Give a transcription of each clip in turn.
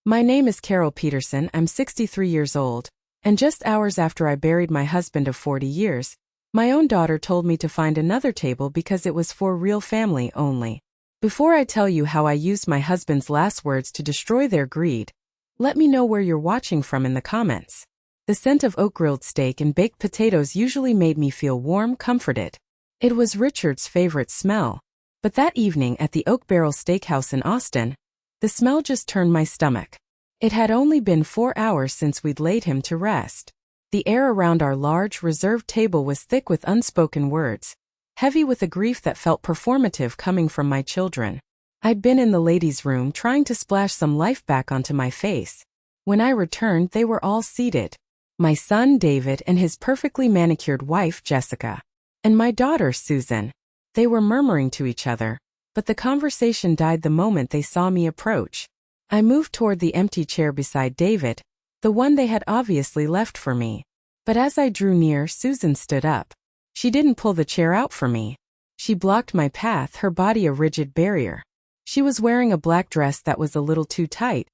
My name is Carol Peterson, I'm 63 years old, and just hours after I buried my husband of 40 years, my own daughter told me to find another table because it was for real family only. Before I tell you how I used my husband's last words to destroy their greed, let me know where you're watching from in the comments. The scent of oak-grilled steak and baked potatoes usually made me feel warm, comforted. It was Richard's favorite smell, but that evening at the Oak Barrel Steakhouse in Austin, the smell just turned my stomach. It had only been 4 hours since we'd laid him to rest. The air around our large, reserved table was thick with unspoken words, heavy with a grief that felt performative coming from my children. I'd been in the ladies' room trying to splash some life back onto my face. When I returned, they were all seated. My son, David, and his perfectly manicured wife, Jessica, and my daughter, Susan. They were murmuring to each other, but the conversation died the moment they saw me approach. I moved toward the empty chair beside David, the one they had obviously left for me. But as I drew near, Susan stood up. She didn't pull the chair out for me. She blocked my path, her body a rigid barrier. She was wearing a black dress that was a little too tight,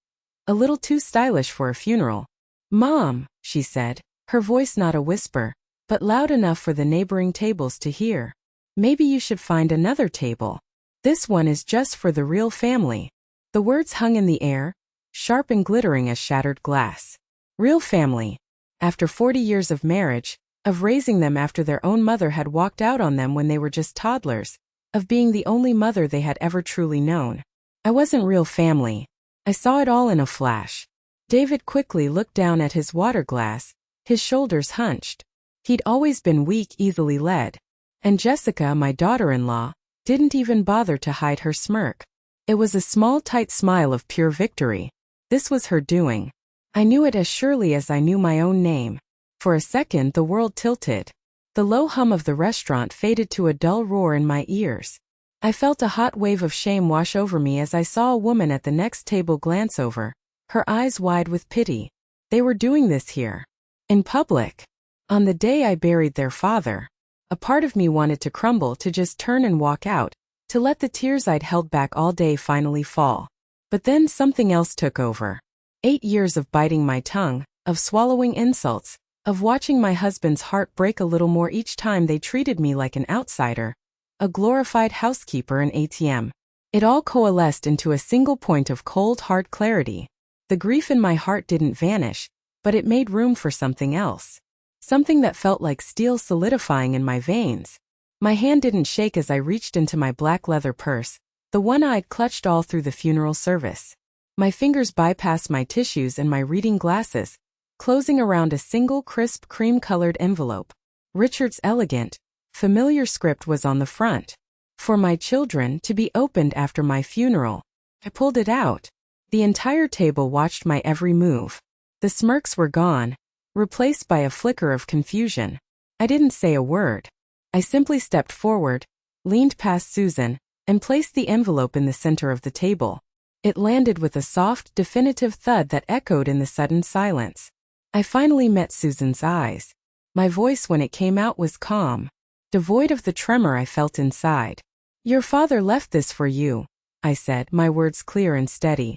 a little too stylish for a funeral. "Mom," she said, her voice not a whisper, but loud enough for the neighboring tables to hear. "Maybe you should find another table. This one is just for the real family." The words hung in the air, sharp and glittering as shattered glass. Real family. After 40 years of marriage, of raising them after their own mother had walked out on them when they were just toddlers, of being the only mother they had ever truly known. I wasn't real family. I saw it all in a flash. David quickly looked down at his water glass, his shoulders hunched. He'd always been weak, easily led. And Jessica, my daughter-in-law, didn't even bother to hide her smirk. It was a small, tight smile of pure victory. This was her doing. I knew it as surely as I knew my own name. For a second, the world tilted. The low hum of the restaurant faded to a dull roar in my ears. I felt a hot wave of shame wash over me as I saw a woman at the next table glance over, her eyes wide with pity. They were doing this here. In public. On the day I buried their father. A part of me wanted to crumble, to just turn and walk out, to let the tears I'd held back all day finally fall. But then something else took over. 8 years of biting my tongue, of swallowing insults, of watching my husband's heart break a little more each time they treated me like an outsider, a glorified housekeeper and ATM. It all coalesced into a single point of cold, hard clarity. The grief in my heart didn't vanish, but it made room for something else. Something that felt like steel solidifying in my veins. My hand didn't shake as I reached into my black leather purse, the one I'd clutched all through the funeral service. My fingers bypassed my tissues and my reading glasses, closing around a single crisp cream-colored envelope. Richard's elegant, familiar script was on the front. For my children, to be opened after my funeral. I pulled it out. The entire table watched my every move. The smirks were gone, replaced by a flicker of confusion. I didn't say a word. I simply stepped forward, leaned past Susan, and placed the envelope in the center of the table. It landed with a soft, definitive thud that echoed in the sudden silence. I finally met Susan's eyes. My voice when it came out was calm, devoid of the tremor I felt inside. "Your father left this for you," I said, my words clear and steady.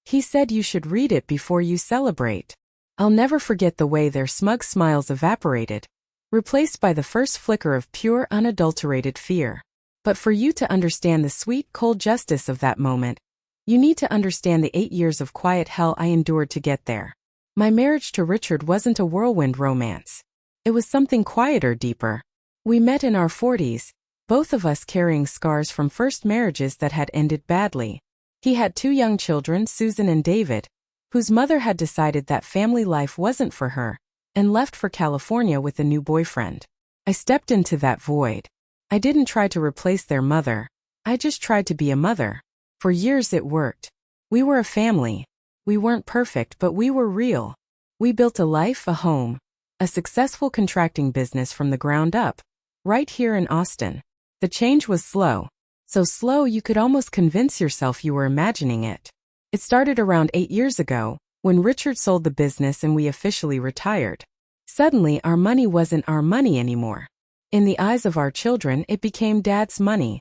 "He said you should read it before you celebrate." I'll never forget the way their smug smiles evaporated, replaced by the first flicker of pure, unadulterated fear. But for you to understand the sweet, cold justice of that moment, you need to understand the 8 years of quiet hell I endured to get there. My marriage to Richard wasn't a whirlwind romance. It was something quieter, deeper. We met in our 40s, both of us carrying scars from first marriages that had ended badly. He had 2 young children, Susan and David, whose mother had decided that family life wasn't for her, and left for California with a new boyfriend. I stepped into that void. I didn't try to replace their mother. I just tried to be a mother. For years it worked. We were a family. We weren't perfect, but we were real. We built a life, a home, a successful contracting business from the ground up, right here in Austin. The change was slow. So slow you could almost convince yourself you were imagining it. It started around 8 years ago, when Richard sold the business and we officially retired. Suddenly, our money wasn't our money anymore. In the eyes of our children, it became Dad's money.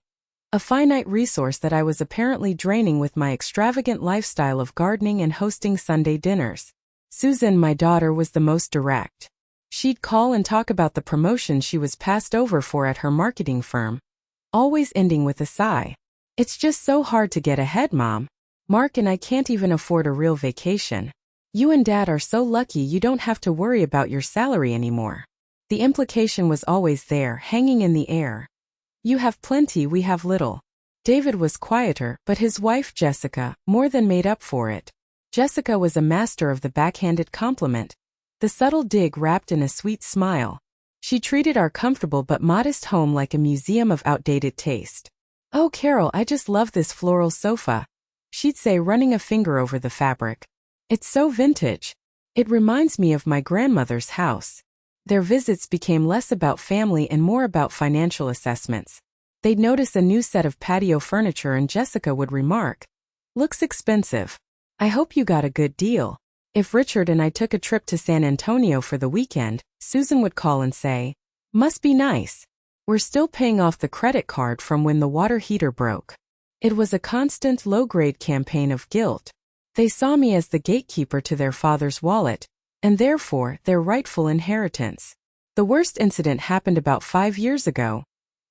A finite resource that I was apparently draining with my extravagant lifestyle of gardening and hosting Sunday dinners. Susan, my daughter, was the most direct. She'd call and talk about the promotion she was passed over for at her marketing firm, always ending with a sigh. "It's just so hard to get ahead, Mom. Mark and I can't even afford a real vacation. You and Dad are so lucky you don't have to worry about your salary anymore." The implication was always there, hanging in the air. You have plenty, we have little. David was quieter, but his wife Jessica more than made up for it. Jessica was a master of the backhanded compliment, the subtle dig wrapped in a sweet smile. She treated our comfortable but modest home like a museum of outdated taste. "Oh, Carol, I just love this floral sofa," she'd say, running a finger over the fabric. "It's so vintage. It reminds me of my grandmother's house." Their visits became less about family and more about financial assessments. They'd notice a new set of patio furniture and Jessica would remark, "Looks expensive. I hope you got a good deal." If Richard and I took a trip to San Antonio for the weekend, Susan would call and say, "Must be nice. We're still paying off the credit card from when the water heater broke." It was a constant low-grade campaign of guilt. They saw me as the gatekeeper to their father's wallet, and therefore their rightful inheritance. The worst incident happened about 5 years ago,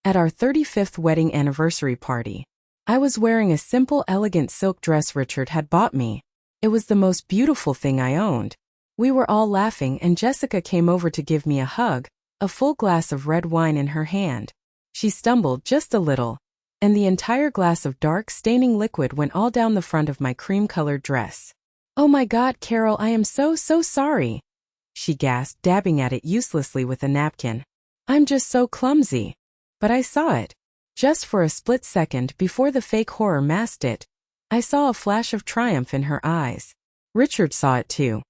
at our 35th wedding anniversary party. I was wearing a simple, elegant silk dress Richard had bought me. It was the most beautiful thing I owned. We were all laughing and Jessica came over to give me a hug, a full glass of red wine in her hand. She stumbled just a little, and the entire glass of dark, staining liquid went all down the front of my cream-colored dress. "Oh my God, Carol, I am so sorry," she gasped, dabbing at it uselessly with a napkin. "I'm just so clumsy." But I saw it. Just for a split second before the fake horror masked it, I saw a flash of triumph in her eyes. Richard saw it too.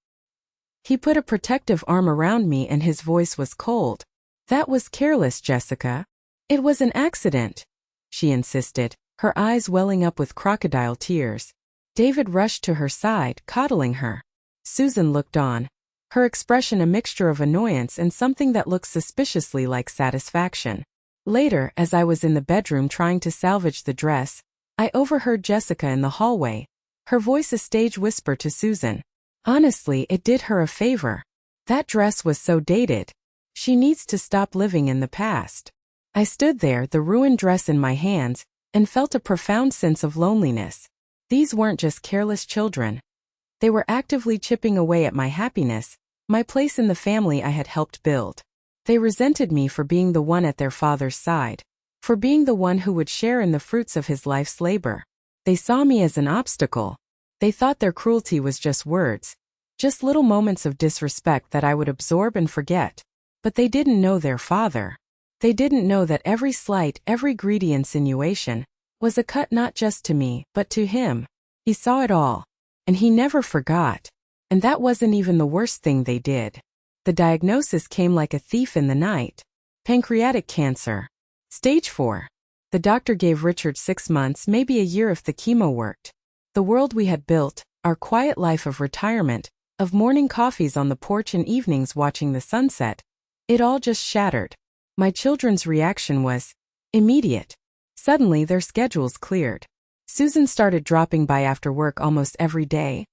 He put a protective arm around me and his voice was cold. "That was careless, Jessica. It was an accident," she insisted, her eyes welling up with crocodile tears. David rushed to her side, coddling her. Susan looked on, her expression a mixture of annoyance and something that looked suspiciously like satisfaction. Later, as I was in the bedroom trying to salvage the dress, I overheard Jessica in the hallway, her voice a stage whisper to Susan. Honestly, it did her a favor. That dress was so dated. She needs to stop living in the past. I stood there, the ruined dress in my hands, and felt a profound sense of loneliness. These weren't just careless children. They were actively chipping away at my happiness, my place in the family I had helped build. They resented me for being the one at their father's side, for being the one who would share in the fruits of his life's labor. They saw me as an obstacle. They thought their cruelty was just words, just little moments of disrespect that I would absorb and forget. But they didn't know their father. They didn't know that every slight, every greedy insinuation, was a cut not just to me, but to him. He saw it all. And he never forgot. And that wasn't even the worst thing they did. The diagnosis came like a thief in the night. Pancreatic cancer. Stage 4. The doctor gave Richard 6 months, maybe a year if the chemo worked. The world we had built, our quiet life of retirement, of morning coffees on the porch and evenings watching the sunset, it all just shattered. My children's reaction was immediate. Suddenly their schedules cleared. Susan started dropping by after work almost every day,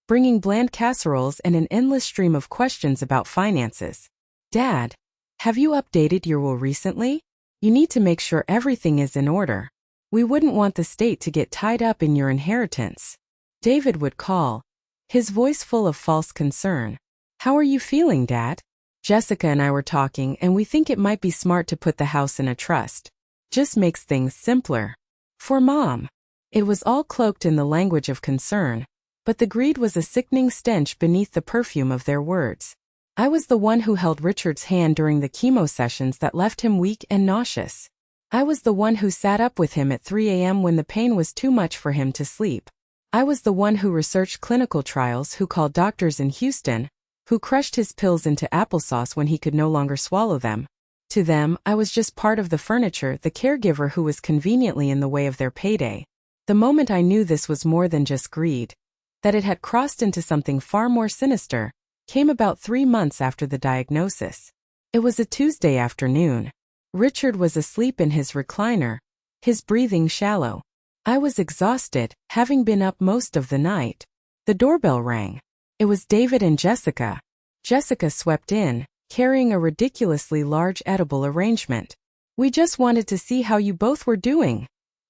bringing bland casseroles and an endless stream of questions about finances. "Dad, have you updated your will recently? You need to make sure everything is in order. We wouldn't want the state to get tied up in your inheritance." David would call, his voice full of false concern. "How are you feeling, Dad? Jessica and I were talking and we think it might be smart to put the house in a trust. Just makes things simpler. For Mom." It was all cloaked in the language of concern, but the greed was a sickening stench beneath the perfume of their words. I was the one who held Richard's hand during the chemo sessions that left him weak and nauseous. I was the one who sat up with him at 3 a.m. when the pain was too much for him to sleep. I was the one who researched clinical trials, who called doctors in Houston, who crushed his pills into applesauce when he could no longer swallow them. To them, I was just part of the furniture, the caregiver who was conveniently in the way of their payday. The moment I knew this was more than just greed, that it had crossed into something far more sinister, came about 3 months after the diagnosis. It was a Tuesday afternoon. Richard was asleep in his recliner, his breathing shallow. I was exhausted, having been up most of the night. The doorbell rang. It was David and Jessica. Jessica swept in, carrying a ridiculously large edible arrangement. "We just wanted to see how you both were doing,"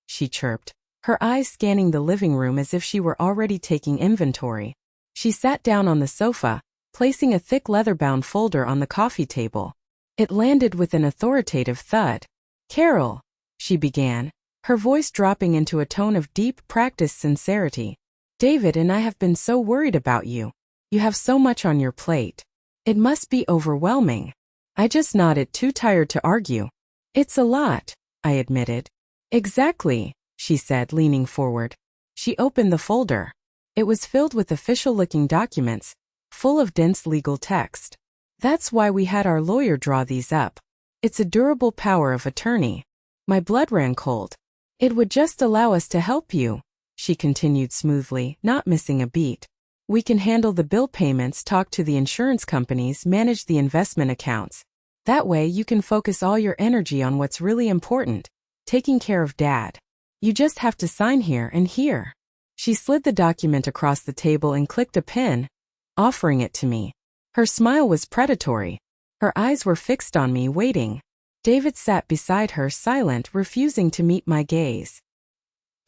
she chirped, her eyes scanning the living room as if she were already taking inventory. She sat down on the sofa, placing a thick leather-bound folder on the coffee table. It landed with an authoritative thud. "Carol," she began, her voice dropping into a tone of deep, practiced sincerity. "David and I have been so worried about you. You have so much on your plate. It must be overwhelming." I just nodded, too tired to argue. "It's a lot," I admitted. "Exactly," she said, leaning forward. She opened the folder. It was filled with official-looking documents, full of dense legal text. "That's why we had our lawyer draw these up. It's a durable power of attorney." My blood ran cold. "It would just allow us to help you," she continued smoothly, not missing a beat. "We can handle the bill payments, talk to the insurance companies, manage the investment accounts. That way you can focus all your energy on what's really important, taking care of Dad. You just have to sign here and here." She slid the document across the table and clicked a pen, offering it to me. Her smile was predatory. Her eyes were fixed on me, waiting. David sat beside her, silent, refusing to meet my gaze.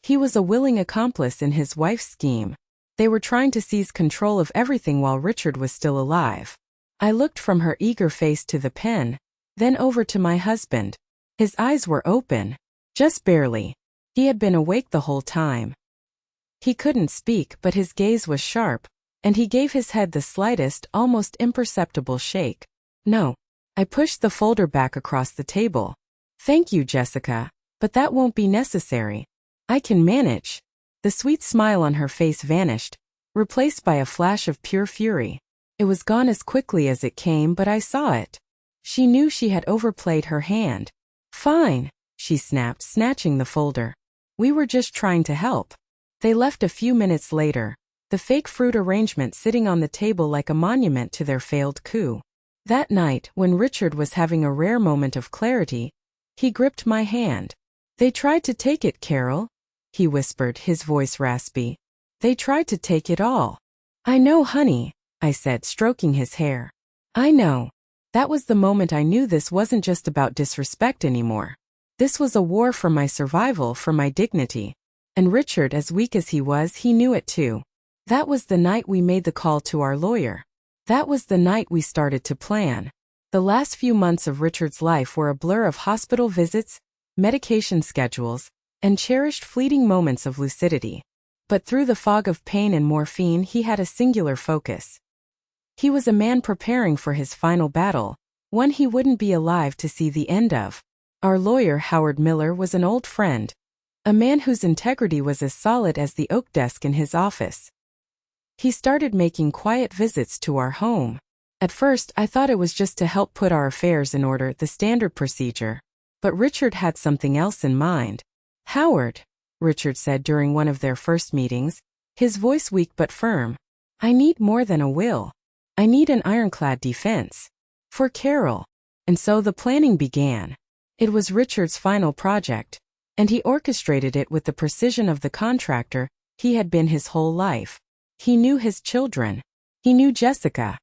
He was a willing accomplice in his wife's scheme. They were trying to seize control of everything while Richard was still alive. I looked from her eager face to the pen, then over to my husband. His eyes were open, just barely. He had been awake the whole time. He couldn't speak, but his gaze was sharp, and he gave his head the slightest, almost imperceptible shake. "No." I pushed the folder back across the table. "Thank you, Jessica, but that won't be necessary. I can manage." The sweet smile on her face vanished, replaced by a flash of pure fury. It was gone as quickly as it came, but I saw it. She knew she had overplayed her hand. "Fine," she snapped, snatching the folder. "We were just trying to help." They left a few minutes later, the fake fruit arrangement sitting on the table like a monument to their failed coup. That night, when Richard was having a rare moment of clarity, he gripped my hand. "They tried to take it, Carol," he whispered, his voice raspy. "They tried to take it all." "I know, honey," I said, stroking his hair. "I know." That was the moment I knew this wasn't just about disrespect anymore. This was a war for my survival, for my dignity. And Richard, as weak as he was, he knew it too. That was the night we made the call to our lawyer. That was the night we started to plan. The last few months of Richard's life were a blur of hospital visits, medication schedules, and cherished fleeting moments of lucidity. But through the fog of pain and morphine, he had a singular focus. He was a man preparing for his final battle, one he wouldn't be alive to see the end of. Our lawyer, Howard Miller, was an old friend, a man whose integrity was as solid as the oak desk in his office. He started making quiet visits to our home. At first, I thought it was just to help put our affairs in order, the standard procedure. But Richard had something else in mind. "Howard," Richard said during one of their first meetings, his voice weak but firm, "I need more than a will. I need an ironclad defense. For Carol." And so the planning began. It was Richard's final project, and he orchestrated it with the precision of the contractor he had been his whole life. He knew his children. He knew Jessica.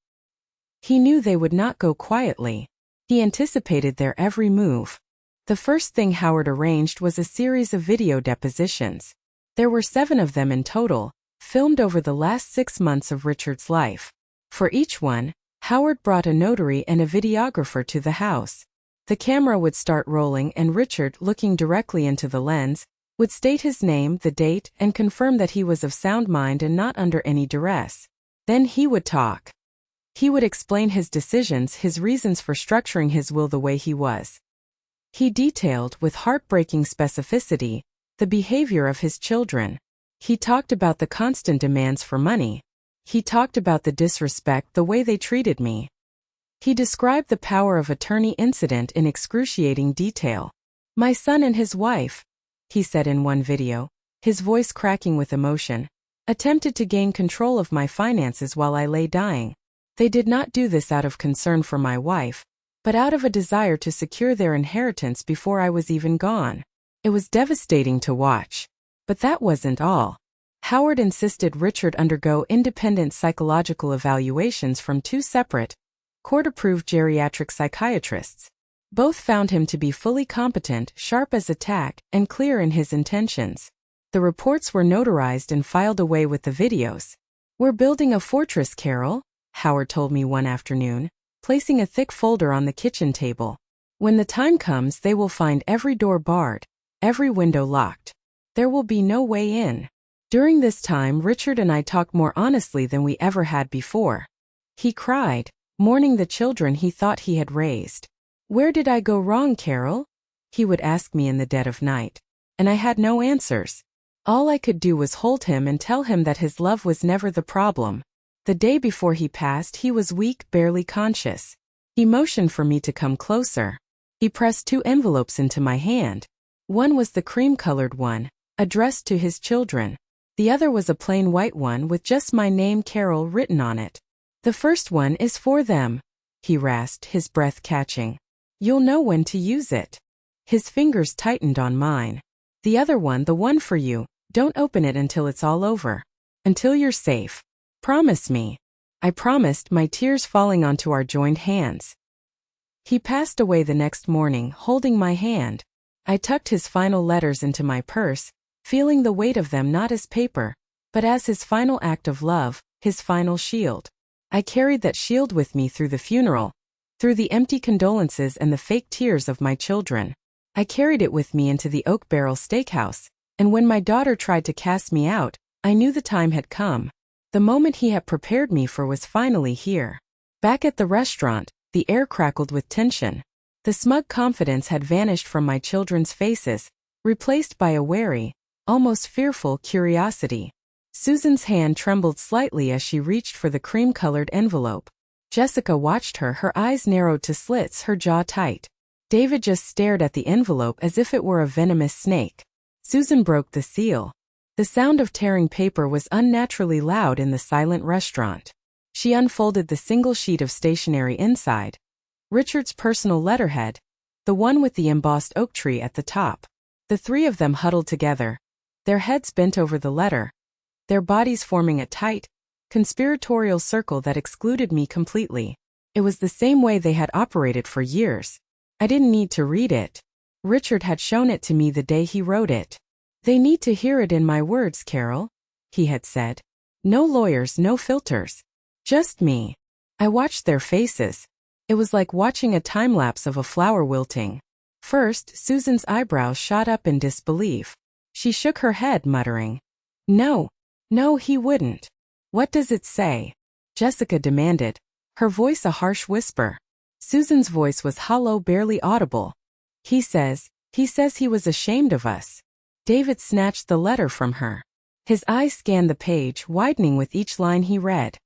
He knew they would not go quietly. He anticipated their every move. The first thing Howard arranged was a series of video depositions. There were 7 of them in total, filmed over the last 6 months of Richard's life. For each one, Howard brought a notary and a videographer to the house. The camera would start rolling, and Richard, looking directly into the lens, would state his name, the date, and confirm that he was of sound mind and not under any duress. Then he would talk. He would explain his decisions, his reasons for structuring his will the way he was. He detailed, with heartbreaking specificity, the behavior of his children. He talked about the constant demands for money. He talked about the disrespect, the way they treated me. He described the power of attorney incident in excruciating detail. "My son and his wife," he said in one video, his voice cracking with emotion, "attempted to gain control of my finances while I lay dying. They did not do this out of concern for my wife, but out of a desire to secure their inheritance before I was even gone. It was devastating to watch. But that wasn't all. Howard insisted Richard undergo independent psychological evaluations from two separate, court-approved geriatric psychiatrists. Both found him to be fully competent, sharp as a tack, and clear in his intentions. The reports were notarized and filed away with the videos. "We're building a fortress, Carol," Howard told me one afternoon, placing a thick folder on the kitchen table. "When the time comes, they will find every door barred, every window locked. There will be no way in." During this time, Richard and I talked more honestly than we ever had before. He cried, mourning the children he thought he had raised. "Where did I go wrong, Carol?" he would ask me in the dead of night. And I had no answers. All I could do was hold him and tell him that his love was never the problem. The day before he passed, he was weak, barely conscious. He motioned for me to come closer. He pressed 2 envelopes into my hand. One was the cream-colored one, addressed to his children. The other was a plain white one with just my name, Carol, written on it. "The first one is for them," he rasped, his breath catching. "You'll know when to use it." His fingers tightened on mine. "The other one, the one for you, don't open it until it's all over. Until you're safe. Promise me." I promised, my tears falling onto our joined hands. He passed away the next morning, holding my hand. I tucked his final letters into my purse, feeling the weight of them not as paper, but as his final act of love, his final shield. I carried that shield with me through the funeral, through the empty condolences and the fake tears of my children. I carried it with me into the Oak Barrel Steakhouse, and when my daughter tried to cast me out, I knew the time had come. The moment he had prepared me for was finally here. Back at the restaurant, the air crackled with tension. The smug confidence had vanished from my children's faces, replaced by a wary, almost fearful curiosity. Susan's hand trembled slightly as she reached for the cream-colored envelope. Jessica watched her, her eyes narrowed to slits, her jaw tight. David just stared at the envelope as if it were a venomous snake. Susan broke the seal. The sound of tearing paper was unnaturally loud in the silent restaurant. She unfolded the single sheet of stationery inside. Richard's personal letterhead, the one with the embossed oak tree at the top. The 3 of them huddled together, their heads bent over the letter, their bodies forming a tight, conspiratorial circle that excluded me completely. It was the same way they had operated for years. I didn't need to read it. Richard had shown it to me the day he wrote it. "They need to hear it in my words, Carol," he had said. "No lawyers, no filters. Just me." I watched their faces. It was like watching a time-lapse of a flower wilting. First, Susan's eyebrows shot up in disbelief. She shook her head, muttering, "No, no, he wouldn't." "What does it say?" Jessica demanded, her voice a harsh whisper. Susan's voice was hollow, barely audible. He says he was ashamed of us." David snatched the letter from her. His eyes scanned the page, widening with each line he read.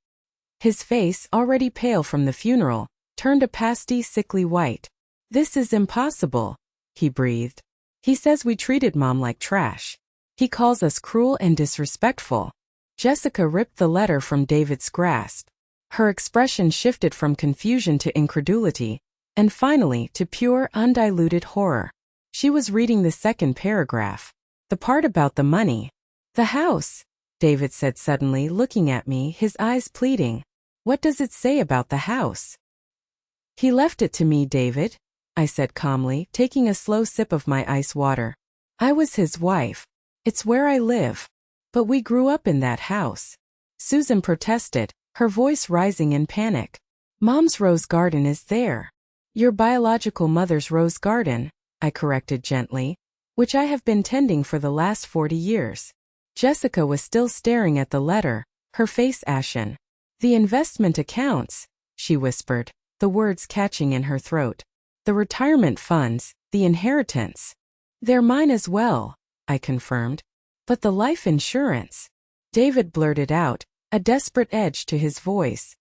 His face, already pale from the funeral, turned a pasty, sickly white. "This is impossible," he breathed. "He says we treated Mom like trash. He calls us cruel and disrespectful." Jessica ripped the letter from David's grasp. Her expression shifted from confusion to incredulity, and finally to pure, undiluted horror. She was reading the second paragraph. The part about the money. "The house," David said suddenly, looking at me, his eyes pleading. "What does it say about the house?" "He left it to me, David," I said calmly, taking a slow sip of my ice water. "I was his wife. It's where I live. But we grew up in that house." Susan protested, her voice rising in panic. "Mom's rose garden is there." "Your biological mother's rose garden," I corrected gently, "which I have been tending for the last 40 years. Jessica was still staring at the letter, her face ashen. "The investment accounts," she whispered, the words catching in her throat. "The retirement funds, the inheritance." "They're mine as well," I confirmed. "But the life insurance," David blurted out, a desperate edge to his voice.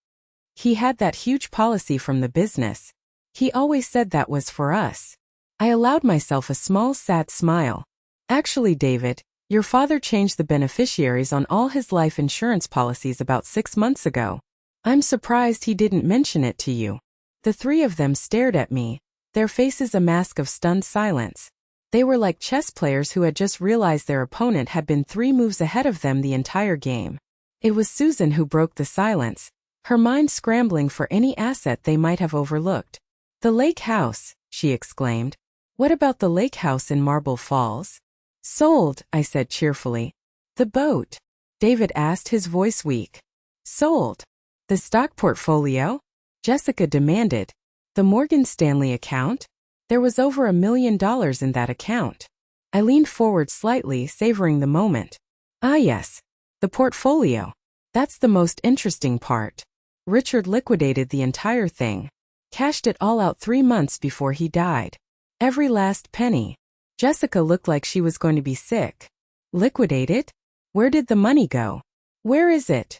"He had that huge policy from the business. He always said that was for us." I allowed myself a small, sad smile. "Actually, David, your father changed the beneficiaries on all his life insurance policies about 6 months ago. I'm surprised he didn't mention it to you." The 3 of them stared at me, their faces a mask of stunned silence. They were like chess players who had just realized their opponent had been 3 moves ahead of them the entire game. It was Susan who broke the silence, her mind scrambling for any asset they might have overlooked. "The lake house," she exclaimed. "What about the lake house in Marble Falls?" "Sold," I said cheerfully. "The boat?" David asked, his voice weak. "Sold." "The stock portfolio?" Jessica demanded. "The Morgan Stanley account?" There was over $1 million in that account. I leaned forward slightly, savoring the moment. "Ah yes. The portfolio. That's the most interesting part. Richard liquidated the entire thing. Cashed it all out 3 months before he died. Every last penny." Jessica looked like she was going to be sick. "Liquidate it? Where did the money go? Where is it?"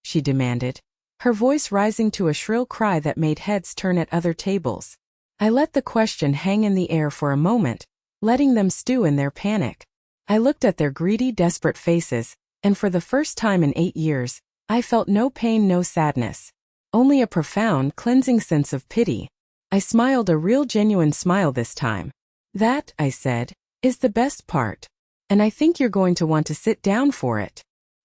she demanded, her voice rising to a shrill cry that made heads turn at other tables. I let the question hang in the air for a moment, letting them stew in their panic. I looked at their greedy, desperate faces, and for the first time in 8 years, I felt no pain, no sadness. Only a profound, cleansing sense of pity. I smiled, a real, genuine smile this time. "That," I said, "is the best part. And I think you're going to want to sit down for it."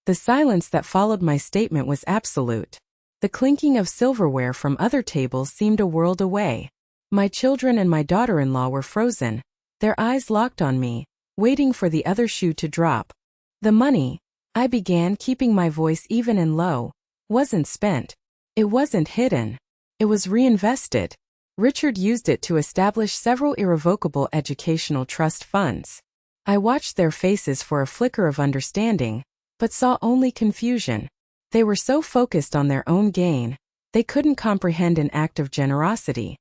The silence that followed my statement was absolute. The clinking of silverware from other tables seemed a world away. My children and my daughter-in-law were frozen, their eyes locked on me, waiting for the other shoe to drop. "The money," I began, keeping my voice even and low, "wasn't spent. It wasn't hidden. It was reinvested. Richard used it to establish several irrevocable educational trust funds." I watched their faces for a flicker of understanding, but saw only confusion. They were so focused on their own gain, they couldn't comprehend an act of generosity.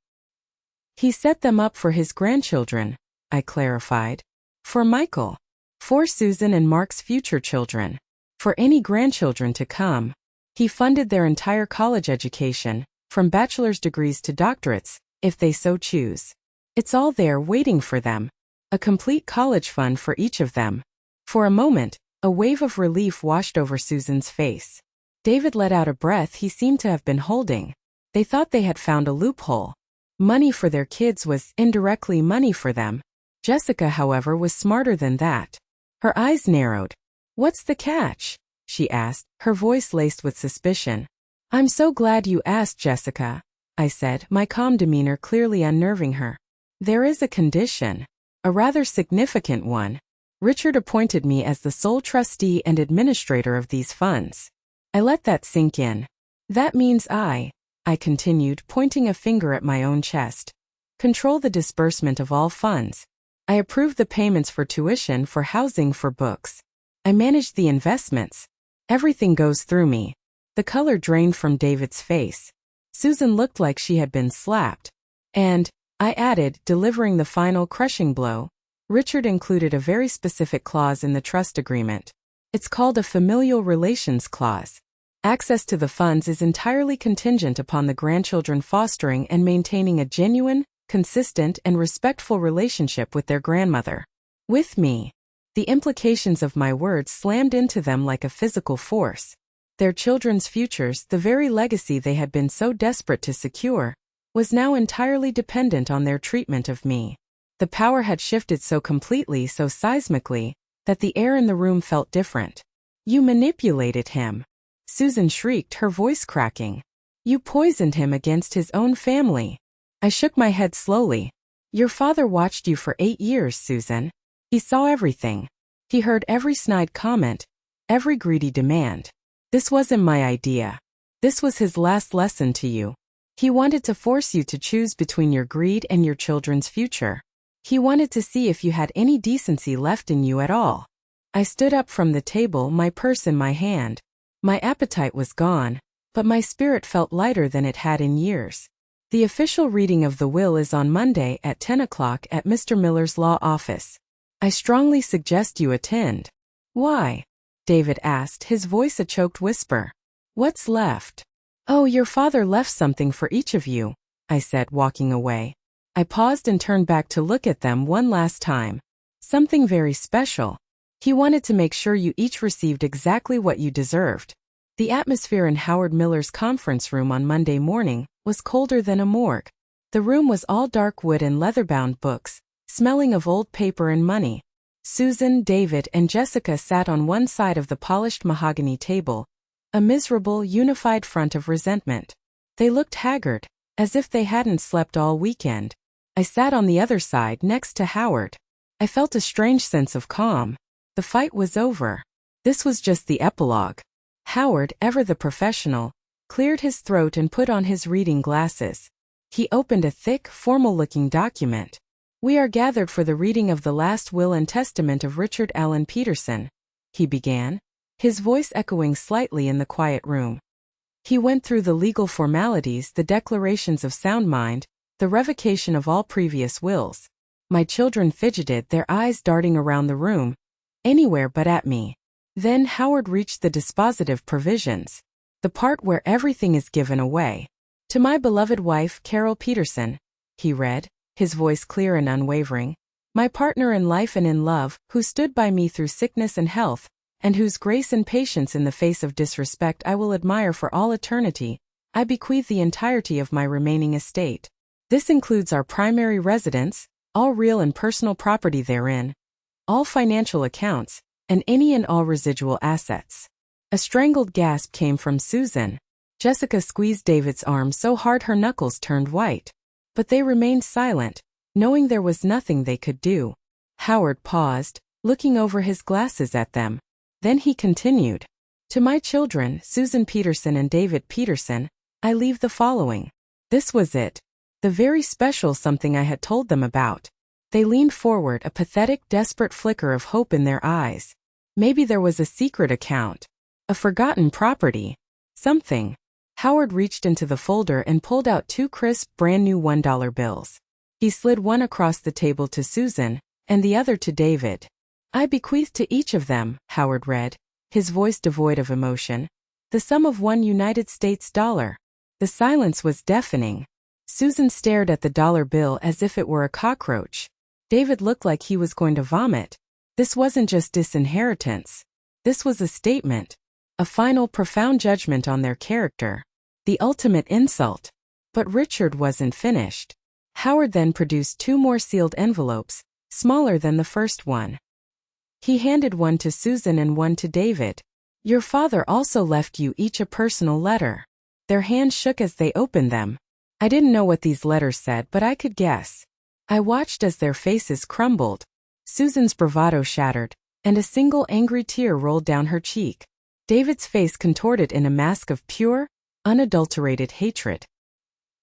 "He set them up for his grandchildren," I clarified. "For Michael. For Susan and Mark's future children. For any grandchildren to come. He funded their entire college education, from bachelor's degrees to doctorates, if they so choose. It's all there waiting for them. A complete college fund for each of them." For a moment, a wave of relief washed over Susan's face. David let out a breath he seemed to have been holding. They thought they had found a loophole. Money for their kids was indirectly money for them. Jessica, however, was smarter than that. Her eyes narrowed. "What's the catch?" she asked, her voice laced with suspicion. "I'm so glad you asked, Jessica," I said, my calm demeanor clearly unnerving her. "There is a condition. A rather significant one. Richard appointed me as the sole trustee and administrator of these funds." I let that sink in. "That means I continued, pointing a finger at my own chest, "control the disbursement of all funds. I approve the payments for tuition, for housing, for books. I manage the investments. Everything goes through me." The color drained from David's face. Susan looked like she had been slapped. "And," I added, delivering the final crushing blow, "Richard included a very specific clause in the trust agreement. It's called a familial relations clause. Access to the funds is entirely contingent upon the grandchildren fostering and maintaining a genuine, consistent, and respectful relationship with their grandmother. With me." The implications of my words slammed into them like a physical force. Their children's futures, the very legacy they had been so desperate to secure, was now entirely dependent on their treatment of me. The power had shifted so completely, so seismically, that the air in the room felt different. "You manipulated him," Susan shrieked, her voice cracking. "You poisoned him against his own family." I shook my head slowly. "Your father watched you for 8 years, Susan. He saw everything. He heard every snide comment, every greedy demand. This wasn't my idea. This was his last lesson to you. He wanted to force you to choose between your greed and your children's future. He wanted to see if you had any decency left in you at all." I stood up from the table, my purse in my hand. My appetite was gone, but my spirit felt lighter than it had in years. "The official reading of the will is on Monday at 10 o'clock at Mr. Miller's law office. I strongly suggest you attend." "Why?" David asked, his voice a choked whisper. "What's left?" "Oh, your father left something for each of you," I said, walking away. I paused and turned back to look at them one last time. "Something very special. He wanted to make sure you each received exactly what you deserved." The atmosphere in Howard Miller's conference room on Monday morning was colder than a morgue. The room was all dark wood and leather-bound books, smelling of old paper and money. Susan, David, and Jessica sat on one side of the polished mahogany table, a miserable, unified front of resentment. They looked haggard, as if they hadn't slept all weekend. I sat on the other side next to Howard. I felt a strange sense of calm. The fight was over. This was just the epilogue. Howard, ever the professional, cleared his throat and put on his reading glasses. He opened a thick, formal-looking document. "We are gathered for the reading of the last will and testament of Richard Allen Peterson," he began, his voice echoing slightly in the quiet room. He went through the legal formalities, the declarations of sound mind, the revocation of all previous wills. My children fidgeted, their eyes darting around the room, anywhere but at me. Then Howard reached the dispositive provisions, the part where everything is given away. "To my beloved wife, Carol Peterson," he read, his voice clear and unwavering, "my partner in life and in love, who stood by me through sickness and health, and whose grace and patience in the face of disrespect I will admire for all eternity, I bequeath the entirety of my remaining estate. This includes our primary residence, all real and personal property therein, all financial accounts, and any and all residual assets." A strangled gasp came from Susan. Jessica squeezed David's arm so hard her knuckles turned white. But they remained silent, knowing there was nothing they could do. Howard paused, looking over his glasses at them. Then he continued, "To my children, Susan Peterson and David Peterson, I leave the following." This was it. The very special something I had told them about. They leaned forward, a pathetic, desperate flicker of hope in their eyes. Maybe there was a secret account. A forgotten property. Something. Howard reached into the folder and pulled out 2 crisp, brand-new $1 bills. He slid one across the table to Susan, and the other to David. "I bequeath to each of them," Howard read, his voice devoid of emotion, "the sum of $1 US dollar." The silence was deafening. Susan stared at the dollar bill as if it were a cockroach. David looked like he was going to vomit. This wasn't just disinheritance. This was a statement. A final, profound judgment on their character. The ultimate insult. But Richard wasn't finished. Howard then produced 2 more sealed envelopes, smaller than the first one. He handed one to Susan and one to David. "Your father also left you each a personal letter." Their hands shook as they opened them. I didn't know what these letters said, but I could guess. I watched as their faces crumbled. Susan's bravado shattered, and a single angry tear rolled down her cheek. David's face contorted in a mask of pure, unadulterated hatred.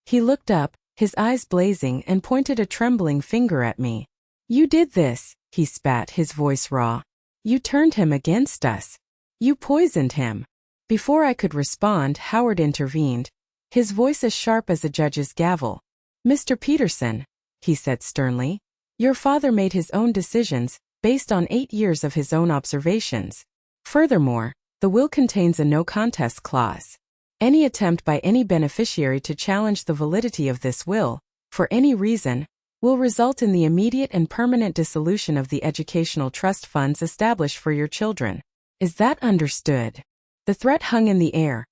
He looked up, his eyes blazing, and pointed a trembling finger at me. "You did this," he spat, his voice raw. "You turned him against us. You poisoned him." Before I could respond, Howard intervened, his voice as sharp as a judge's gavel. "Mr. Peterson," he said sternly, "your father made his own decisions, based on 8 years of his own observations. Furthermore, the will contains a no-contest clause. Any attempt by any beneficiary to challenge the validity of this will, for any reason, will result in the immediate and permanent dissolution of the educational trust funds established for your children. Is that understood?" The threat hung in the air,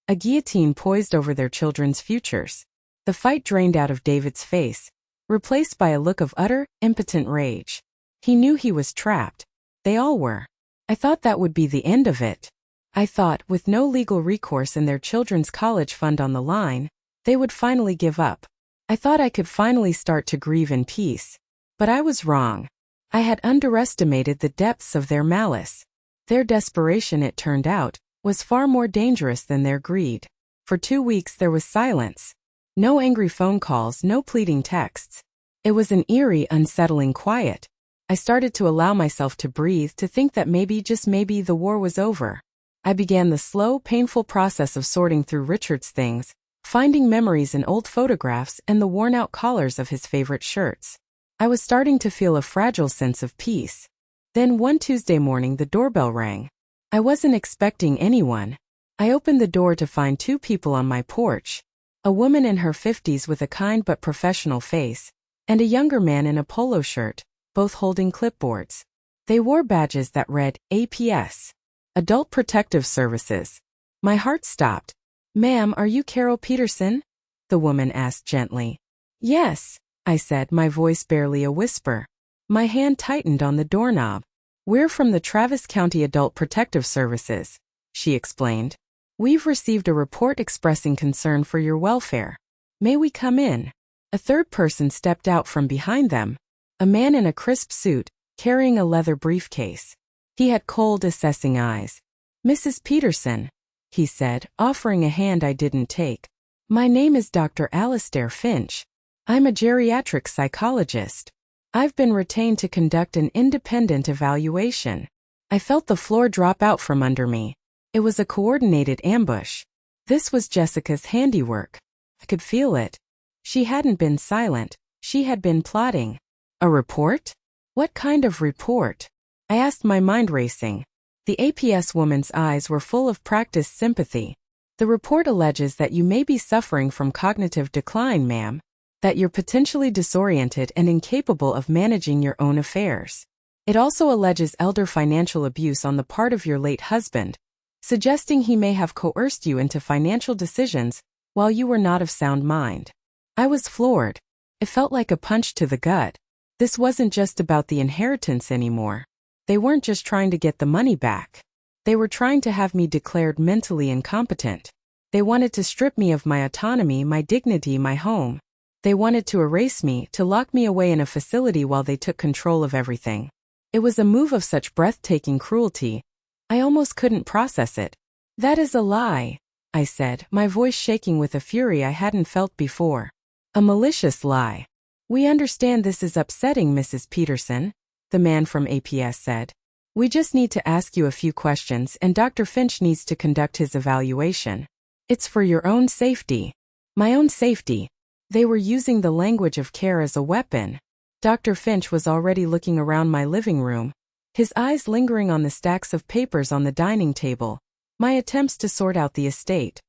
a guillotine poised over their children's futures. The fight drained out of David's face, replaced by a look of utter, impotent rage. He knew he was trapped. They all were. I thought that would be the end of it. I thought, with no legal recourse and their children's college fund on the line, they would finally give up. I thought I could finally start to grieve in peace. But I was wrong. I had underestimated the depths of their malice. Their desperation, it turned out, was far more dangerous than their greed. For 2 weeks there was silence. No angry phone calls, no pleading texts. It was an eerie, unsettling quiet. I started to allow myself to breathe, to think that maybe, just maybe, the war was over. I began the slow, painful process of sorting through Richard's things, finding memories in old photographs and the worn-out collars of his favorite shirts. I was starting to feel a fragile sense of peace. Then one Tuesday morning the doorbell rang. I wasn't expecting anyone. I opened the door to find 2 people on my porch. A woman in her 50s with a kind but professional face, and a younger man in a polo shirt, both holding clipboards. They wore badges that read, APS. Adult Protective Services. My heart stopped. "Ma'am, are you Carol Peterson?" the woman asked gently. "Yes," I said, my voice barely a whisper. My hand tightened on the doorknob. "We're from the Travis County Adult Protective Services," she explained. "We've received a report expressing concern for your welfare. May we come in?" A third person stepped out from behind them, a man in a crisp suit, carrying a leather briefcase. He had cold, assessing eyes. "Mrs. Peterson," he said, offering a hand I didn't take. "My name is Dr. Alistair Finch. I'm a geriatric psychologist. I've been retained to conduct an independent evaluation." I felt the floor drop out from under me. It was a coordinated ambush. This was Jessica's handiwork. I could feel it. She hadn't been silent. She had been plotting. A report? What kind of report? I asked, my mind racing. The APS woman's eyes were full of practiced sympathy. "The report alleges that you may be suffering from cognitive decline, ma'am. That you're potentially disoriented and incapable of managing your own affairs. It also alleges elder financial abuse on the part of your late husband, suggesting he may have coerced you into financial decisions while you were not of sound mind." I was floored. It felt like a punch to the gut. This wasn't just about the inheritance anymore. They weren't just trying to get the money back. They were trying to have me declared mentally incompetent. They wanted to strip me of my autonomy, my dignity, my home. They wanted to erase me, to lock me away in a facility while they took control of everything. It was a move of such breathtaking cruelty, I almost couldn't process it. "That is a lie," I said, my voice shaking with a fury I hadn't felt before. "A malicious lie." "We understand this is upsetting, Mrs. Peterson," the man from APS said. "We just need to ask you a few questions, and Dr. Finch needs to conduct his evaluation. It's for your own safety." My own safety. They were using the language of care as a weapon. Dr. Finch was already looking around my living room, his eyes lingering on the stacks of papers on the dining table, my attempts to sort out the estate.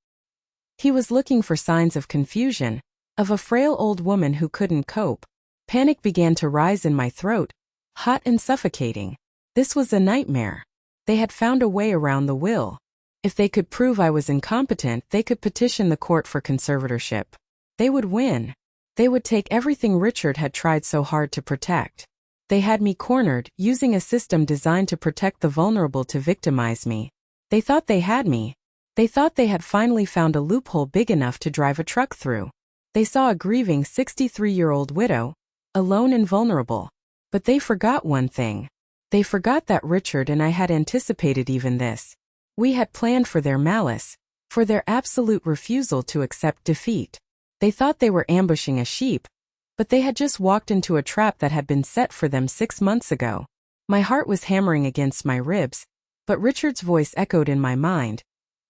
He was looking for signs of confusion, of a frail old woman who couldn't cope. Panic began to rise in my throat, hot and suffocating. This was a nightmare. They had found a way around the will. If they could prove I was incompetent, they could petition the court for conservatorship. They would win. They would take everything Richard had tried so hard to protect. They had me cornered, using a system designed to protect the vulnerable to victimize me. They thought they had me. They thought they had finally found a loophole big enough to drive a truck through. They saw a grieving 63-year-old widow, alone and vulnerable. But they forgot one thing. They forgot that Richard and I had anticipated even this. We had planned for their malice, for their absolute refusal to accept defeat. They thought they were ambushing a sheep, but they had just walked into a trap that had been set for them 6 months ago. My heart was hammering against my ribs, but Richard's voice echoed in my mind.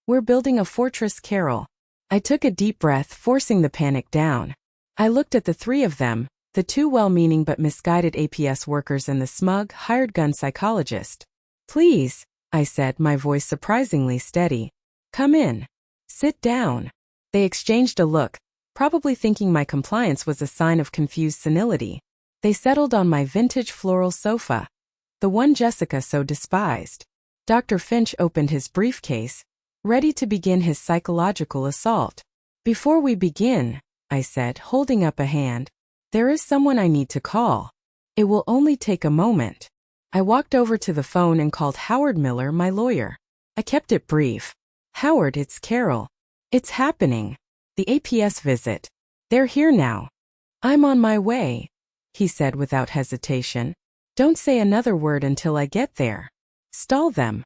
"We're building a fortress, Carol." I took a deep breath, forcing the panic down. I looked at the three of them, the two well-meaning but misguided APS workers and the smug, hired-gun psychologist. "Please," I said, my voice surprisingly steady. "Come in. Sit down." They exchanged a look, probably thinking my compliance was a sign of confused senility. They settled on my vintage floral sofa, the one Jessica so despised. Dr. Finch opened his briefcase, ready to begin his psychological assault. "Before we begin," I said, holding up a hand, "there is someone I need to call. It will only take a moment." I walked over to the phone and called Howard Miller, my lawyer. I kept it brief. "Howard, it's Carol. It's happening. The APS visit. They're here now." "I'm on my way," he said without hesitation. "Don't say another word until I get there. Stall them."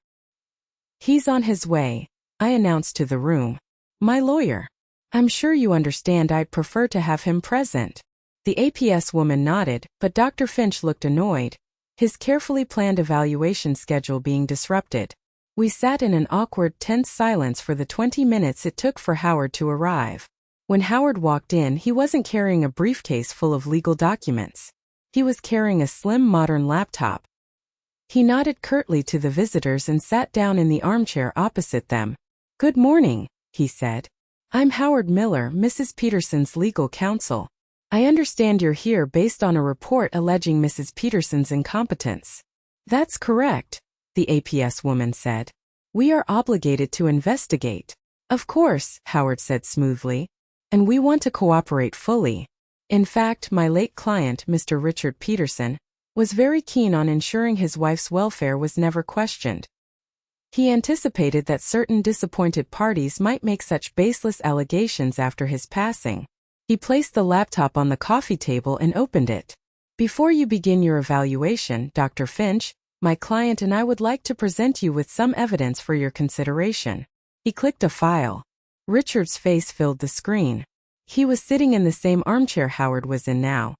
"He's on his way," I announced to the room. "My lawyer. I'm sure you understand I'd prefer to have him present." The APS woman nodded, but Dr. Finch looked annoyed, his carefully planned evaluation schedule being disrupted. We sat in an awkward, tense silence for the 20 minutes it took for Howard to arrive. When Howard walked in, he wasn't carrying a briefcase full of legal documents. He was carrying a slim, modern laptop. He nodded curtly to the visitors and sat down in the armchair opposite them. "Good morning," he said. "I'm Howard Miller, Mrs. Peterson's legal counsel. I understand you're here based on a report alleging Mrs. Peterson's incompetence." "That's correct," the APS woman said. "We are obligated to investigate." "Of course," Howard said smoothly. "And we want to cooperate fully. In fact, my late client, Mr. Richard Peterson, was very keen on ensuring his wife's welfare was never questioned. He anticipated that certain disappointed parties might make such baseless allegations after his passing. He placed the laptop on the coffee table and opened it. "Before you begin your evaluation, Dr. Finch, my client and I would like to present you with some evidence for your consideration." He clicked a file. Richard's face filled the screen. He was sitting in the same armchair Howard was in now.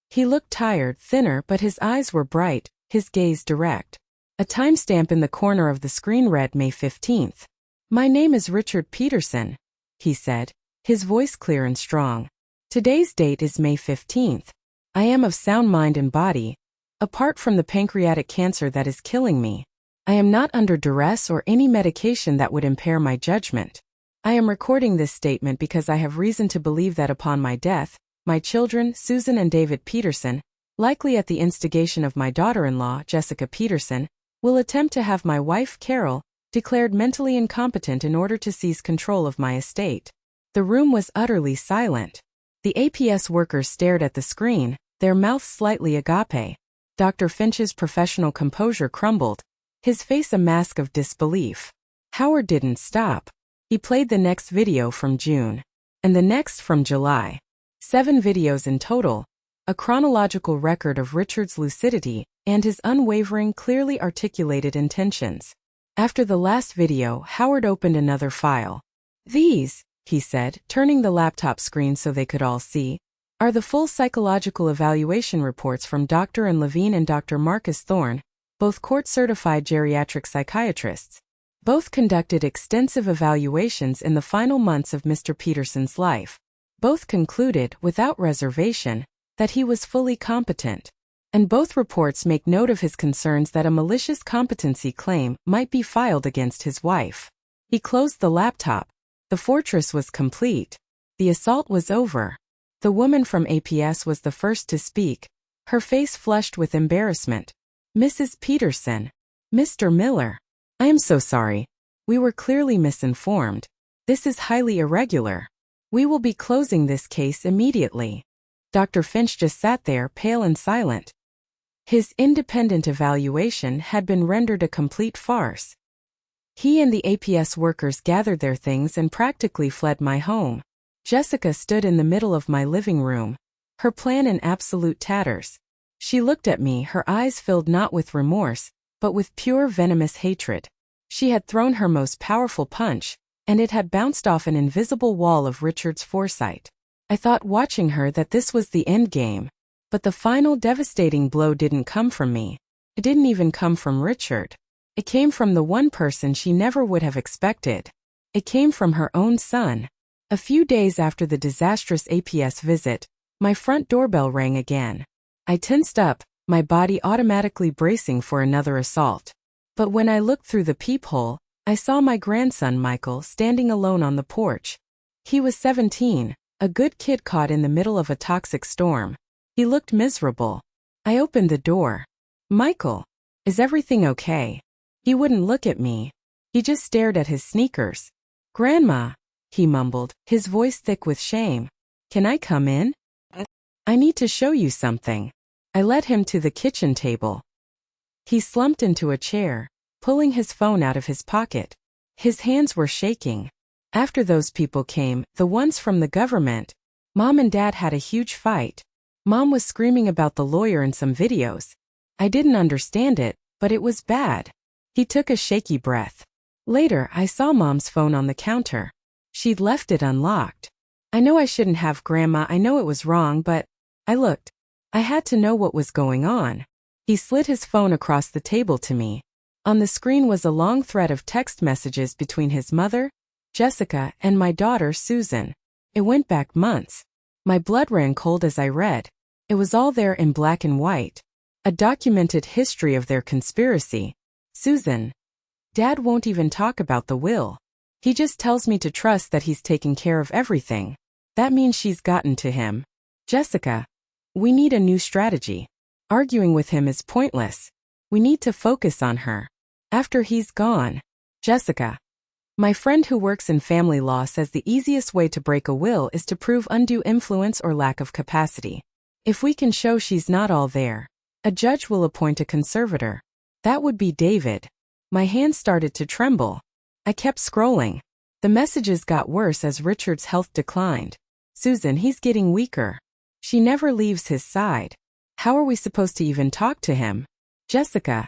He looked tired, thinner, but his eyes were bright, his gaze direct. A timestamp in the corner of the screen read May 15th. "My name is Richard Peterson," he said, his voice clear and strong. "Today's date is May 15th. I am of sound mind and body. Apart from the pancreatic cancer that is killing me, I am not under duress or any medication that would impair my judgment. I am recording this statement because I have reason to believe that upon my death, my children, Susan and David Peterson, likely at the instigation of my daughter-in-law, Jessica Peterson, will attempt to have my wife, Carol, declared mentally incompetent in order to seize control of my estate." The room was utterly silent. The APS workers stared at the screen, their mouths slightly agape. Dr. Finch's professional composure crumbled, his face a mask of disbelief. Howard didn't stop. He played the next video from June, and the next from July. 7 videos in total, a chronological record of Richard's lucidity and his unwavering, clearly articulated intentions. After the last video, Howard opened another file. "These," he said, turning the laptop screen so they could all see, "are the full psychological evaluation reports from Dr. and Levine and Dr. Marcus Thorne, both court-certified geriatric psychiatrists. Both conducted extensive evaluations in the final months of Mr. Peterson's life. Both concluded, without reservation, that he was fully competent. And both reports make note of his concerns that a malicious competency claim might be filed against his wife." He closed the laptop. The fortress was complete. The assault was over. The woman from APS was the first to speak, her face flushed with embarrassment. "Mrs. Peterson. Mr. Miller. I am so sorry. We were clearly misinformed. This is highly irregular. We will be closing this case immediately." Dr. Finch just sat there, pale and silent. His independent evaluation had been rendered a complete farce. He and the APS workers gathered their things and practically fled my home. Jessica stood in the middle of my living room, her plan in absolute tatters. She looked at me, her eyes filled not with remorse, but with pure venomous hatred. She had thrown her most powerful punch, and it had bounced off an invisible wall of Richard's foresight. I thought watching her that this was the end game. But the final devastating blow didn't come from me. It didn't even come from Richard. It came from the one person she never would have expected. It came from her own son. A few days after the disastrous APS visit, my front doorbell rang again. I tensed up, my body automatically bracing for another assault. But when I looked through the peephole, I saw my grandson Michael standing alone on the porch. He was 17, a good kid caught in the middle of a toxic storm. He looked miserable. I opened the door. "Michael, is everything okay?" He wouldn't look at me. He just stared at his sneakers. "Grandma," he mumbled, his voice thick with shame. "Can I come in? I need to show you something." I led him to the kitchen table. He slumped into a chair, pulling his phone out of his pocket. His hands were shaking. "After those people came, the ones from the government, Mom and Dad had a huge fight. Mom was screaming about the lawyer in some videos. I didn't understand it, but it was bad." He took a shaky breath. "Later, I saw Mom's phone on the counter. She'd left it unlocked. I know I shouldn't have, Grandma, I know it was wrong, but I looked. I had to know what was going on." He slid his phone across the table to me. On the screen was a long thread of text messages between his mother, Jessica, and my daughter, Susan. It went back months. My blood ran cold as I read. It was all there in black and white. A documented history of their conspiracy. "Susan. Dad won't even talk about the will. He just tells me to trust that he's taking care of everything. That means she's gotten to him. Jessica. We need a new strategy. Arguing with him is pointless. We need to focus on her. After he's gone. Jessica. My friend who works in family law says the easiest way to break a will is to prove undue influence or lack of capacity. If we can show she's not all there, A judge will appoint a conservator. That would be David. My hand started to tremble. I kept scrolling. The messages got worse as Richard's health declined. Susan, he's getting weaker. She never leaves his side. How are we supposed to even talk to him? Jessica.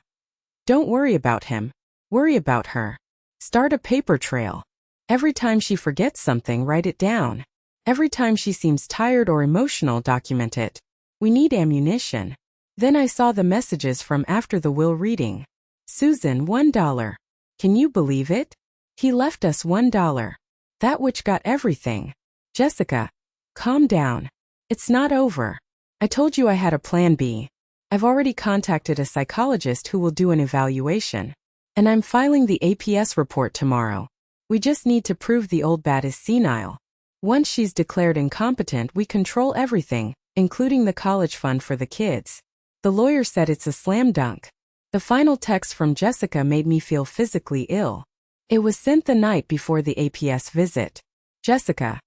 Don't worry about him. Worry about her. Start a paper trail. Every time she forgets something, write it down. Every time she seems tired or emotional, document it. We need ammunition. Then I saw the messages from after the will reading. Susan, $1. Can you believe it? He left us $1. That which got everything. Jessica. Calm down. It's not over. I told you I had a plan B. I've already contacted a psychologist who will do an evaluation. And I'm filing the APS report tomorrow. We just need to prove the old bat is senile. Once she's declared incompetent, we control everything, including the college fund for the kids. The lawyer said it's a slam dunk. The final text from Jessica made me feel physically ill. It was sent the night before the APS visit. Jessica.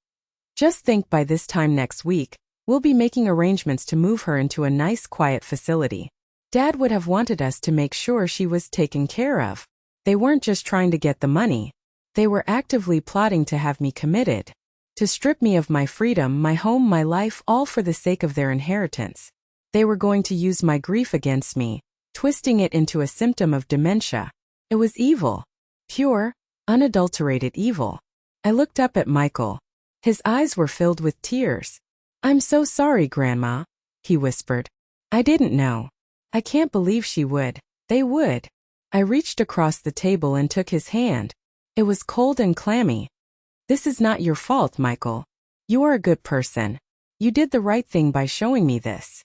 Just think by this time next week, we'll be making arrangements to move her into a nice quiet facility. Dad would have wanted us to make sure she was taken care of. They weren't just trying to get the money. They were actively plotting to have me committed. To strip me of my freedom, my home, my life, all for the sake of their inheritance. They were going to use my grief against me, twisting it into a symptom of dementia. It was evil. Pure, unadulterated evil. I looked up at Michael. His eyes were filled with tears. I'm so sorry, Grandma, he whispered. I didn't know. I can't believe she would. They would. I reached across the table and took his hand. It was cold and clammy. This is not your fault, Michael. You are a good person. You did the right thing by showing me this.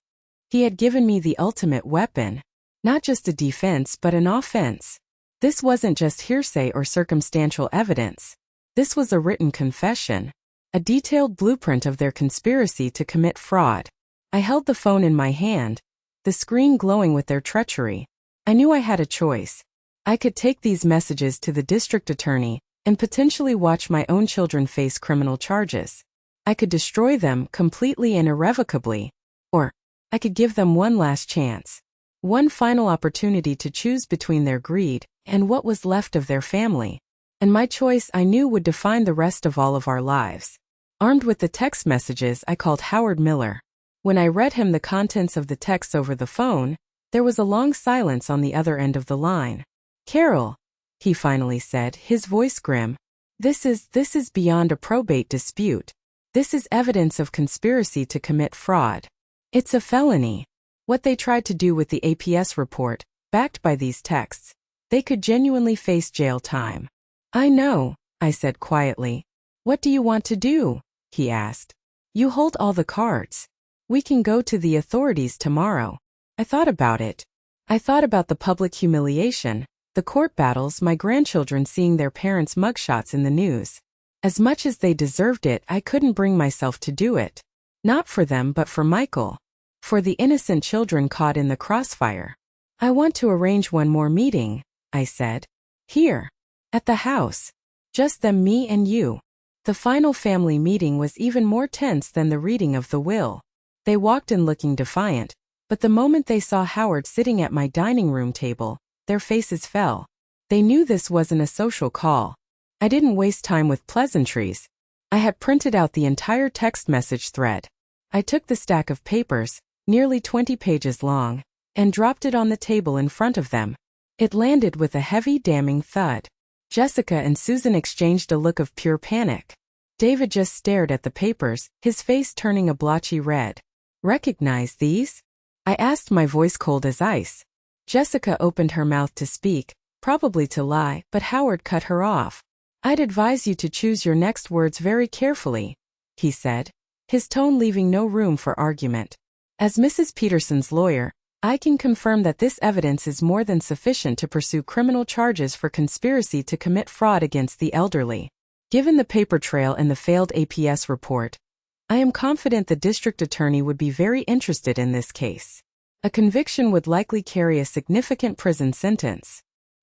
He had given me the ultimate weapon. Not just a defense but an offense. This wasn't just hearsay or circumstantial evidence. This was a written confession. A detailed blueprint of their conspiracy to commit fraud. I held the phone in my hand, the screen glowing with their treachery. I knew I had a choice. I could take these messages to the district attorney and potentially watch my own children face criminal charges. I could destroy them completely and irrevocably. Or I could give them one last chance. One final opportunity to choose between their greed and what was left of their family. And my choice, I knew, would define the rest of all of our lives. Armed with the text messages, I called Howard Miller. When I read him the contents of the text over the phone, there was a long silence on the other end of the line. Carol, he finally said, his voice grim. This is beyond a probate dispute. This is evidence of conspiracy to commit fraud. It's a felony. What they tried to do with the APS report, backed by these texts, they could genuinely face jail time. I know, I said quietly. What do you want to do? He asked. You hold all the cards. We can go to the authorities tomorrow. I thought about it. I thought about the public humiliation, the court battles, my grandchildren seeing their parents' mugshots in the news. As much as they deserved it, I couldn't bring myself to do it. Not for them but for Michael. For the innocent children caught in the crossfire. I want to arrange one more meeting, I said. Here. At the house. Just them, me and you. The final family meeting was even more tense than the reading of the will. They walked in looking defiant, but the moment they saw Howard sitting at my dining room table, their faces fell. They knew this wasn't a social call. I didn't waste time with pleasantries. I had printed out the entire text message thread. I took the stack of papers, nearly 20 pages long, and dropped it on the table in front of them. It landed with a heavy, damning thud. Jessica and Susan exchanged a look of pure panic. David just stared at the papers, his face turning a blotchy red. Recognize these? I asked, my voice cold as ice. Jessica opened her mouth to speak, probably to lie, but Howard cut her off. I'd advise you to choose your next words very carefully, he said, his tone leaving no room for argument. As Mrs. Peterson's lawyer, I can confirm that this evidence is more than sufficient to pursue criminal charges for conspiracy to commit fraud against the elderly. Given the paper trail and the failed APS report, I am confident the district attorney would be very interested in this case. A conviction would likely carry a significant prison sentence.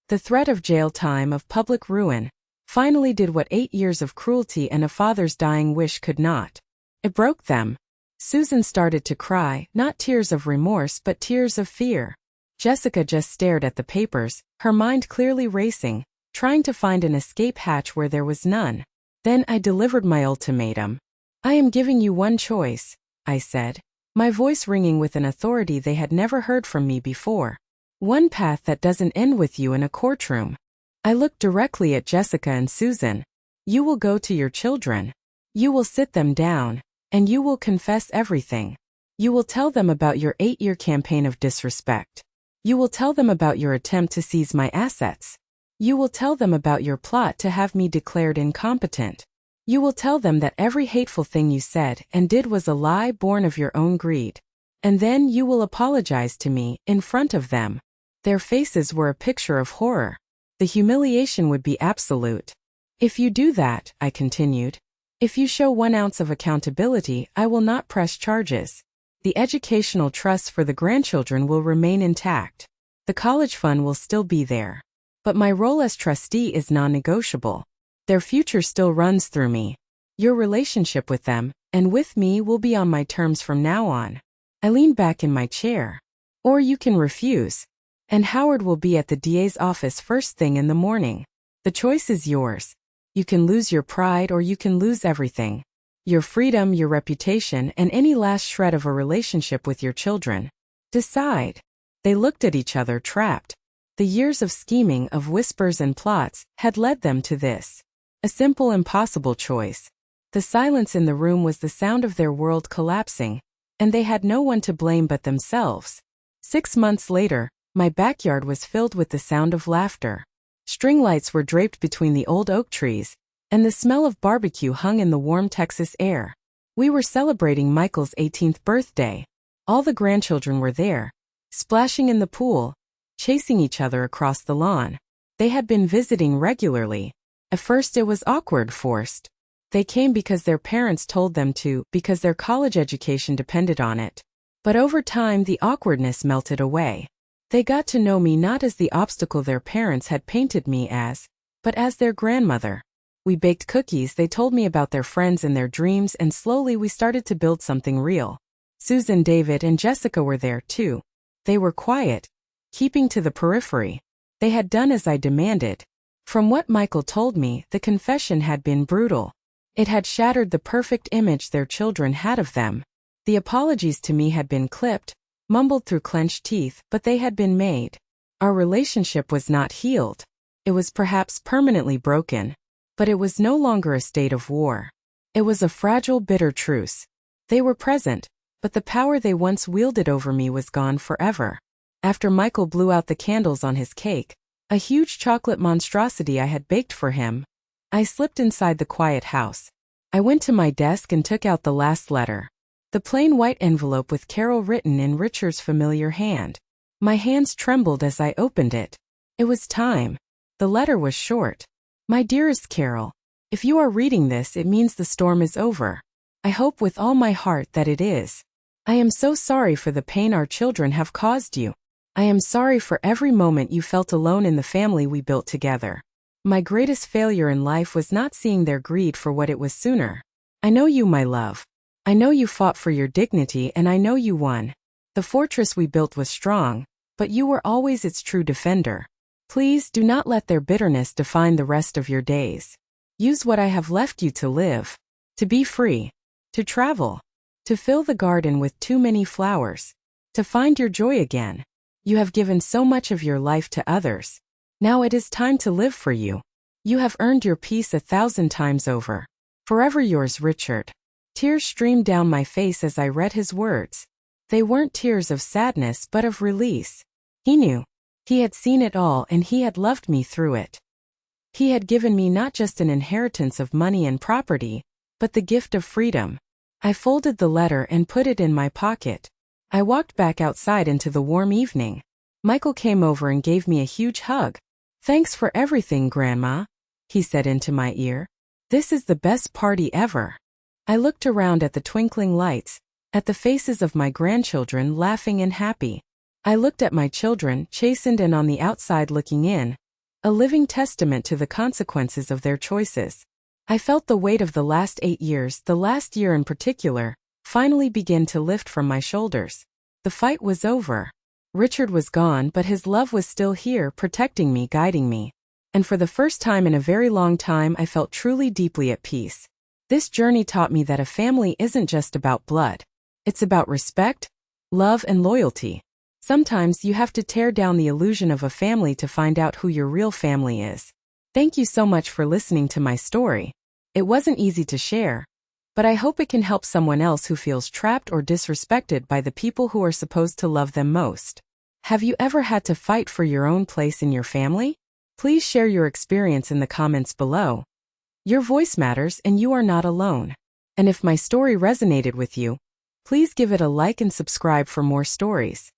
The threat of jail time, of public ruin, finally did what 8 years of cruelty and a father's dying wish could not. It broke them. Susan started to cry, not tears of remorse but tears of fear. Jessica just stared at the papers, her mind clearly racing, trying to find an escape hatch where there was none. Then I delivered my ultimatum. "I am giving you one choice," I said, my voice ringing with an authority they had never heard from me before. "One path that doesn't end with you in a courtroom." I looked directly at Jessica and Susan. "You will go to your children. You will sit them down, and you will confess everything. You will tell them about your 8-year campaign of disrespect. You will tell them about your attempt to seize my assets. You will tell them about your plot to have me declared incompetent. You will tell them that every hateful thing you said and did was a lie born of your own greed. And then you will apologize to me in front of them." Their faces were a picture of horror. The humiliation would be absolute. "If you do that," I continued, "if you show 1 ounce of accountability, I will not press charges. The educational trust for the grandchildren will remain intact. The college fund will still be there. But my role as trustee is non-negotiable. Their future still runs through me. Your relationship with them, and with me, will be on my terms from now on." I leaned back in my chair. "Or you can refuse. And Howard will be at the DA's office first thing in the morning. The choice is yours. You can lose your pride or you can lose everything. Your freedom, your reputation, and any last shred of a relationship with your children. Decide." They looked at each other, trapped. The years of scheming, of whispers and plots, had led them to this. A simple, impossible choice. The silence in the room was the sound of their world collapsing, and they had no one to blame but themselves. 6 months later, my backyard was filled with the sound of laughter. String lights were draped between the old oak trees, and the smell of barbecue hung in the warm Texas air. We were celebrating Michael's 18th birthday. All the grandchildren were there, splashing in the pool, chasing each other across the lawn. They had been visiting regularly. At first it was awkward, forced. They came because their parents told them to, because their college education depended on it. But over time the awkwardness melted away. They got to know me not as the obstacle their parents had painted me as, but as their grandmother. We baked cookies, they told me about their friends and their dreams, and slowly we started to build something real. Susan, David, and Jessica were there too. They were quiet, keeping to the periphery. They had done as I demanded. From what Michael told me, the confession had been brutal. It had shattered the perfect image their children had of them. The apologies to me had been clipped, mumbled through clenched teeth, but they had been made. Our relationship was not healed. It was perhaps permanently broken. But it was no longer a state of war. It was a fragile, bitter truce. They were present, but the power they once wielded over me was gone forever. After Michael blew out the candles on his cake, a huge chocolate monstrosity I had baked for him, I slipped inside the quiet house. I went to my desk and took out the last letter. The plain white envelope with Carol written in Richard's familiar hand. My hands trembled as I opened it. It was time. The letter was short. "My dearest Carol, if you are reading this, it means the storm is over. I hope with all my heart that it is. I am so sorry for the pain our children have caused you. I am sorry for every moment you felt alone in the family we built together. My greatest failure in life was not seeing their greed for what it was sooner. I know you, my love. I know you fought for your dignity, and I know you won. The fortress we built was strong, but you were always its true defender. Please do not let their bitterness define the rest of your days. Use what I have left you to live, to be free, to travel, to fill the garden with too many flowers, to find your joy again. You have given so much of your life to others. Now it is time to live for you. You have earned your peace 1,000 times over. Forever yours, Richard." Tears streamed down my face as I read his words. They weren't tears of sadness but of release. He knew. He had seen it all, and he had loved me through it. He had given me not just an inheritance of money and property, but the gift of freedom. I folded the letter and put it in my pocket. I walked back outside into the warm evening. Michael came over and gave me a huge hug. "Thanks for everything, Grandma," he said into my ear. "This is the best party ever." I looked around at the twinkling lights, at the faces of my grandchildren laughing and happy. I looked at my children, chastened and on the outside looking in, a living testament to the consequences of their choices. I felt the weight of the last 8 years, the last year in particular, finally began to lift from my shoulders. The fight was over. Richard was gone, but his love was still here, protecting me, guiding me. And for the first time in a very long time, I felt truly deeply at peace. This journey taught me that a family isn't just about blood. It's about respect, love, and loyalty. Sometimes you have to tear down the illusion of a family to find out who your real family is. Thank you so much for listening to my story. It wasn't easy to share, but I hope it can help someone else who feels trapped or disrespected by the people who are supposed to love them most. Have you ever had to fight for your own place in your family? Please share your experience in the comments below. Your voice matters and you are not alone. And if my story resonated with you, please give it a like and subscribe for more stories.